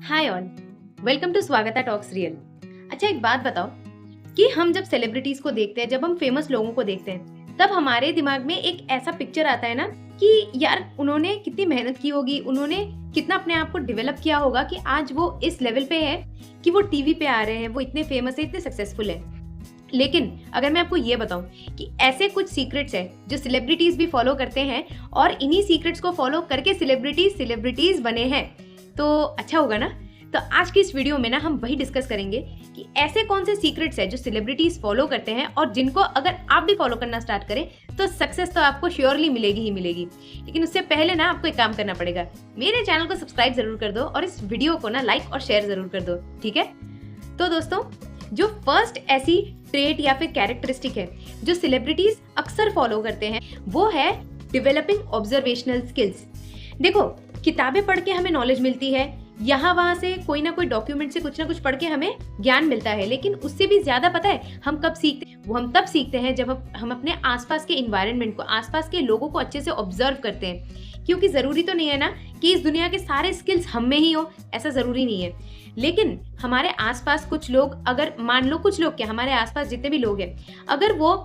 Hi all, welcome to Swagata talks real. अच्छा, एक बात बताओ कि हम जब सेलिब्रिटीज को देखते हैं, जब हम फेमस लोगों को देखते हैं, तब हमारे दिमाग में एक ऐसा पिक्चर आता है ना कि यार उन्होंने कितनी मेहनत की होगी, उन्होंने कितना अपने आप को डेवलप किया होगा कि आज वो इस लेवल पे है कि वो टीवी पे आ रहे हैं, वो इतने फेमस है, इतने सक्सेसफुल है। लेकिन अगर मैं आपको ये बताऊं कि ऐसे कुछ सीक्रेट्स हैं जो सेलिब्रिटीज भी फॉलो करते हैं और इन्हीं सीक्रेट्स को फॉलो करके सेलिब्रिटीज बने हैं, तो अच्छा होगा ना। तो आज की इस वीडियो में ना हम वही डिस्कस करेंगे कि ऐसे कौन से सीक्रेट्स हैं जो सेलिब्रिटीज फॉलो करते हैं और जिनको अगर आप भी फॉलो करना स्टार्ट करें तो सक्सेस तो आपको श्योरली मिलेगी ही मिलेगी। लेकिन उससे पहले ना आपको एक काम करना पड़ेगा, मेरे चैनल को सब्सक्राइब जरूर कर दो और इस वीडियो को ना लाइक और शेयर जरूर कर दो, ठीक है। तो दोस्तों, जो फर्स्ट ऐसी ट्रेट या फिर कैरेक्टरिस्टिक है जो सेलिब्रिटीज अक्सर फॉलो करते हैं वो है डेवलपिंग ऑब्जर्वेशनल स्किल्स। देखो, किताबें पढ़ के हमें नॉलेज मिलती है, यहाँ वहां से कोई ना कोई डॉक्यूमेंट से कुछ ना कुछ पढ़ के हमें ज्ञान मिलता है, लेकिन उससे भी ज्यादा पता है हम कब सीखते हैं? वो हम तब सीखते हैं जब हम अपने आसपास के इन्वायरमेंट को, आसपास के लोगों को अच्छे से ऑब्जर्व करते हैं। क्योंकि जरूरी तो नहीं है ना कि इस दुनिया के सारे स्किल्स हम में ही हो, ऐसा जरूरी नहीं है। लेकिन हमारे आसपास कुछ लोग, अगर मान लो कुछ लोग क्या, हमारे आसपास जितने भी लोग हैं, अगर वो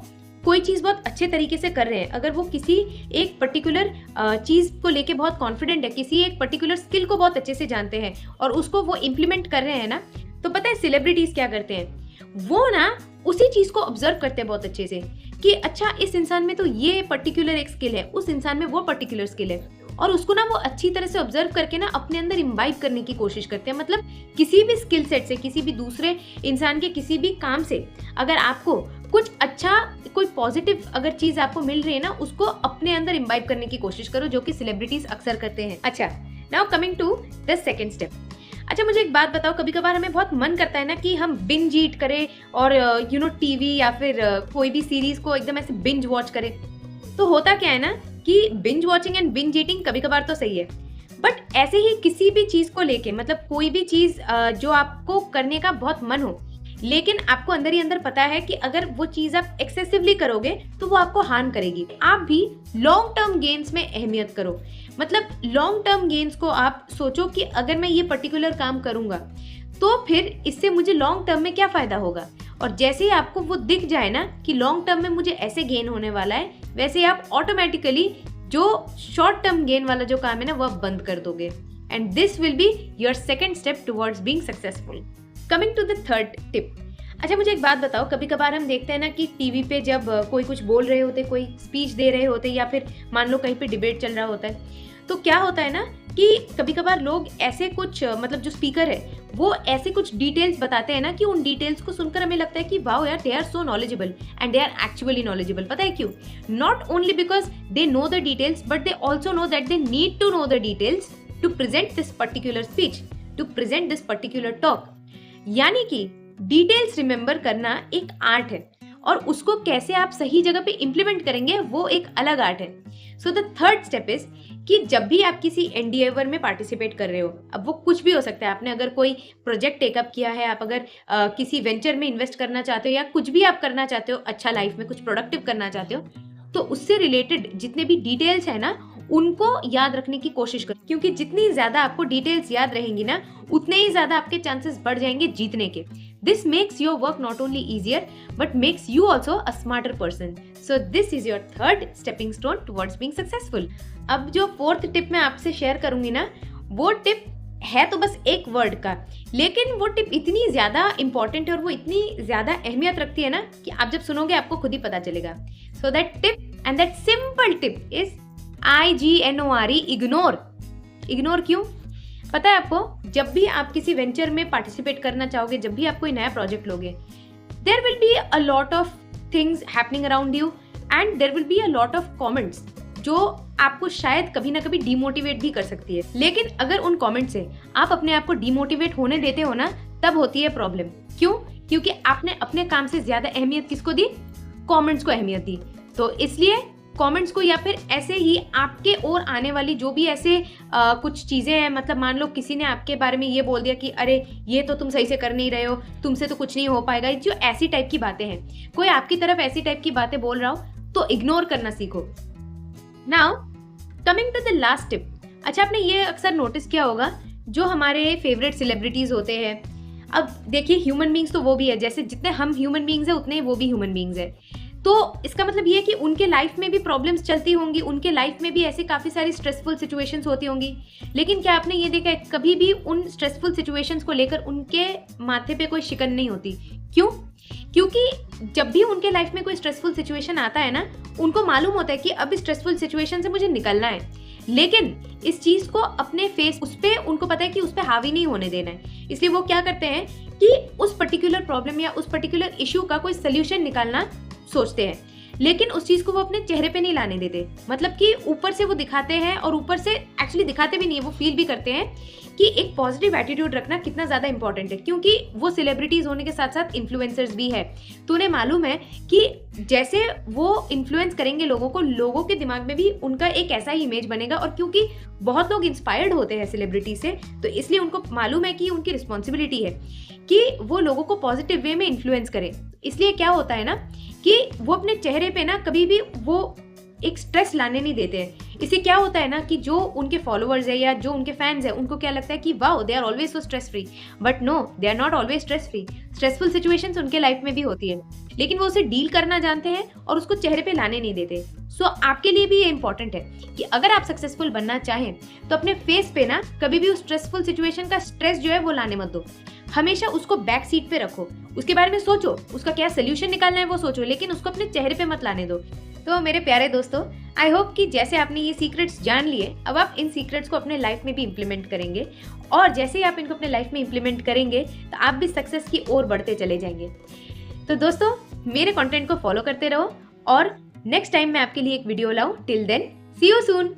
कोई चीज बहुत अच्छे तरीके से कर रहे हैं, अगर वो किसी एक पर्टिकुलर चीज को लेके बहुत कॉन्फिडेंट है, किसी एक पर्टिकुलर स्किल को बहुत अच्छे से जानते हैं और उसको वो इम्प्लीमेंट कर रहे हैं ना, तो पता है सेलिब्रिटीज क्या करते हैं? वो ना उसी चीज को ऑब्जर्व करते हैं बहुत अच्छे से कि अच्छा, इस इंसान में तो ये पर्टिकुलर एक स्किल है, उस इंसान में वो पर्टिकुलर स्किल है, और उसको ना वो अच्छी तरह से ऑब्जर्व करके ना अपने अंदर इम्बाइब करने की कोशिश करते हैं। मतलब किसी भी स्किल सेट से, किसी भी दूसरे इंसान के किसी भी काम से अगर आपको कुछ अच्छा, कोई पॉजिटिव अगर चीज आपको मिल रही है ना, उसको अपने अंदर इम्बाइब करने की कोशिश करो, जो कि सेलिब्रिटीज अक्सर करते हैं। अच्छा, now coming to the second step. अच्छा, मुझे एक बात बताओ, कभी कभार हमें बहुत मन करता है ना कि हम बिंज ईट करें और टीवी या फिर कोई भी सीरीज को एकदम ऐसे बिंज वॉच करें। तो होता क्या है ना कि binge watching and binge eating कभी कभार तो सही है, बट ऐसे ही किसी भी चीज को लेके, मतलब कोई भी चीज जो आपको करने का बहुत मन हो, लेकिन आपको अंदर ही अंदर पता है कि अगर वो चीज आप एक्सेसिवली करोगे तो वो आपको हार्म करेगी, आप भी लॉन्ग टर्म गेन्स में अहमियत करो। मतलब लॉन्ग टर्म गेन्स को आप सोचो कि अगर मैं ये पर्टिकुलर काम करूंगा तो फिर इससे मुझे लॉन्ग टर्म में क्या फायदा होगा, और जैसे ही आपको वो दिख जाए ना कि लॉन्ग टर्म में मुझे ऐसे गेन होने वाला है, वैसे ही आप ऑटोमेटिकली जो शॉर्ट टर्म गेन वाला जो काम है ना वो आप बंद कर दोगे, and this will be your second step towards being successful. Coming to the third tip. अच्छा, मुझे एक बात बताओ, कभी कभार हम देखते हैं ना कि टीवी पे जब कोई कुछ बोल रहे होते, कोई स्पीच दे रहे होते, या फिर मान लो कहीं पे डिबेट चल रहा होता है, तो क्या होता है ना कि कभी कभार लोग ऐसे कुछ, मतलब जो स्पीकर है वो ऐसे कुछ डिटेल्स बताते हैं ना कि उन डिटेल्स को सुनकर हमें लगता है कि वाओ यार, they are so knowledgeable and they are actually knowledgeable. पता है क्यों? Not only because they know the details, but they also know that they need to know the details to present this particular speech, to present this particular talk. यानी कि details remember करना एक art है, और उसको कैसे आप सही जगह पे इंप्लीमेंट करेंगे वो एक अलग आर्ट है। So the third step is कि जब भी आप किसी एंडिएवर में पार्टिसिपेट कर रहे हो, अब वो कुछ भी हो सकता है, आपने अगर कोई प्रोजेक्ट टेकअप किया है, आप अगर किसी वेंचर में इन्वेस्ट करना चाहते हो, या कुछ भी आप करना चाहते हो अच्छा लाइफ में, कुछ प्रोडक्टिव करना चाहते हो, तो उससे रिलेटेड जितने भी डिटेल्स है ना उनको याद रखने की कोशिश करो, क्योंकि जितनी ज्यादा आपको डिटेल्स याद रहेंगी ना उतने ही ज्यादा आपके चांसेस बढ़ जाएंगे जीतने के। This makes your work not only easier but makes you also a smarter person. So this is your third stepping stone towards being successful. अब जो फोर्थ टिप मैं आपसे शेयर करूंगी ना, वो टिप है तो बस एक वर्ड का, लेकिन वो टिप इतनी ज्यादा इंपॉर्टेंट है और वो इतनी ज्यादा अहमियत रखती है ना कि आप जब सुनोगे आपको खुद ही पता चलेगा। So that tip and that simple tip is IGNORE, ignore. Ignore क्यों? पता है आपको, जब भी आप किसी वेंचर में पार्टिसिपेट करना चाहोगे, जब भी आप कोई नया प्रोजेक्ट लोगे, there will be a lot of things happening around you and there will be a lot of comments जो आपको शायद कभी ना कभी डिमोटिवेट भी कर सकती है। लेकिन अगर उन कमेंट से आप अपने आप को डिमोटिवेट होने देते हो ना, तब होती है प्रॉब्लम। क्यों? क्योंकि आपने अपने काम से ज्यादा अहमियत किसको दी? कमेंट्स को अहमियत दी। तो इसलिए कमेंट्स को, या फिर ऐसे ही आपके और आने वाली जो भी ऐसे कुछ चीजें हैं, मतलब मान लो किसी ने आपके बारे में ये बोल दिया कि अरे ये तो तुम सही से कर नहीं रहे हो, तुमसे तो कुछ नहीं हो पाएगा, जो ऐसी टाइप की बातें हैं, कोई आपकी तरफ ऐसी टाइप की बातें बोल रहा हो तो इग्नोर करना सीखो। Now coming to the last tip. अच्छा, आपने ये अक्सर नोटिस किया होगा जो हमारे फेवरेट सेलिब्रिटीज होते हैं, अब देखिए ह्यूमन बींग्स तो वो भी है, जैसे जितने हम ह्यूमन बींग्स हैं उतने वो भी ह्यूमन बींग्स है। तो इसका मतलब ये है कि उनके लाइफ में भी प्रॉब्लम्स चलती होंगी, उनके लाइफ में भी ऐसी काफ़ी सारी स्ट्रेसफुल सिचुएशंस होती होंगी। लेकिन क्या आपने ये देखा है कभी भी उन स्ट्रेसफुल सिचुएशंस को लेकर उनके माथे पे कोई शिकन नहीं होती? क्यों? क्योंकि जब भी उनके लाइफ में कोई स्ट्रेसफुल सिचुएशन आता है ना, उनको मालूम होता है कि अब इस स्ट्रेसफुल सिचुएशन से मुझे निकलना है, लेकिन इस चीज को अपने फेस उस पे उनको पता है कि उस पे हावी नहीं होने देना है। इसलिए वो क्या करते हैं कि उस पर्टिकुलर प्रॉब्लम या उस पर्टिकुलर इश्यू का कोई सोल्यूशन निकालना सोचते हैं, लेकिन उस चीज को वो अपने चेहरे पे नहीं लाने देते। मतलब कि ऊपर से वो दिखाते हैं, और ऊपर से एक्चुअली दिखाते भी नहीं है, वो फील भी करते हैं कि एक पॉजिटिव एटीट्यूड रखना कितना ज़्यादा इंपॉर्टेंट है, क्योंकि वो सेलिब्रिटीज़ होने के साथ साथ इन्फ्लुएंसर्स भी है। तो उन्हें मालूम है कि जैसे वो इन्फ्लुएंस करेंगे लोगों को, लोगों के दिमाग में भी उनका एक ऐसा ही इमेज बनेगा। और क्योंकि बहुत लोग इंस्पायर्ड होते हैं सेलिब्रिटी से, तो इसलिए उनको मालूम है कि उनकी रिस्पॉन्सिबिलिटी है कि वो लोगों को पॉजिटिव वे में इन्फ्लुएंस करें। इसलिए क्या होता है ना कि वो अपने चेहरे पे ना कभी भी वो एक स्ट्रेस लाने नहीं देते हैं। इससे क्या होता है ना कि जो उनके फॉलोअर्स है या जो उनके फैंस है, उनको क्या लगता है कि wow they are always so stress free, but no, they are not always stress free. Stressful situations उनके लाइफ में भी होती है, लेकिन वो उसे डील करना जानते हैं और उसको चेहरे पे लाने नहीं देते। सो आपके लिए भी ये इंपॉर्टेंट है कि अगर आप सक्सेसफुल बनना चाहें तो अपने फेस पे ना कभी भी उस स्ट्रेसफुल सिचुएशन का स्ट्रेस जो है वो लाने मत दो। हमेशा उसको बैक सीट पे रखो, उसके बारे में सोचो, उसका क्या सोल्यूशन निकालना है वो सोचो, लेकिन उसको अपने चेहरे पे मत लाने दो। तो मेरे प्यारे दोस्तों, आई होप कि जैसे आपने ये सीक्रेट्स जान लिए, अब आप इन सीक्रेट्स को अपने लाइफ में भी इम्प्लीमेंट करेंगे, और जैसे ही आप इनको अपने लाइफ में इम्प्लीमेंट करेंगे तो आप भी सक्सेस की ओर बढ़ते चले जाएंगे। तो दोस्तों, मेरे कंटेंट को फॉलो करते रहो, और नेक्स्ट टाइम मैं आपके लिए एक वीडियो लाऊं। Till then, see you soon.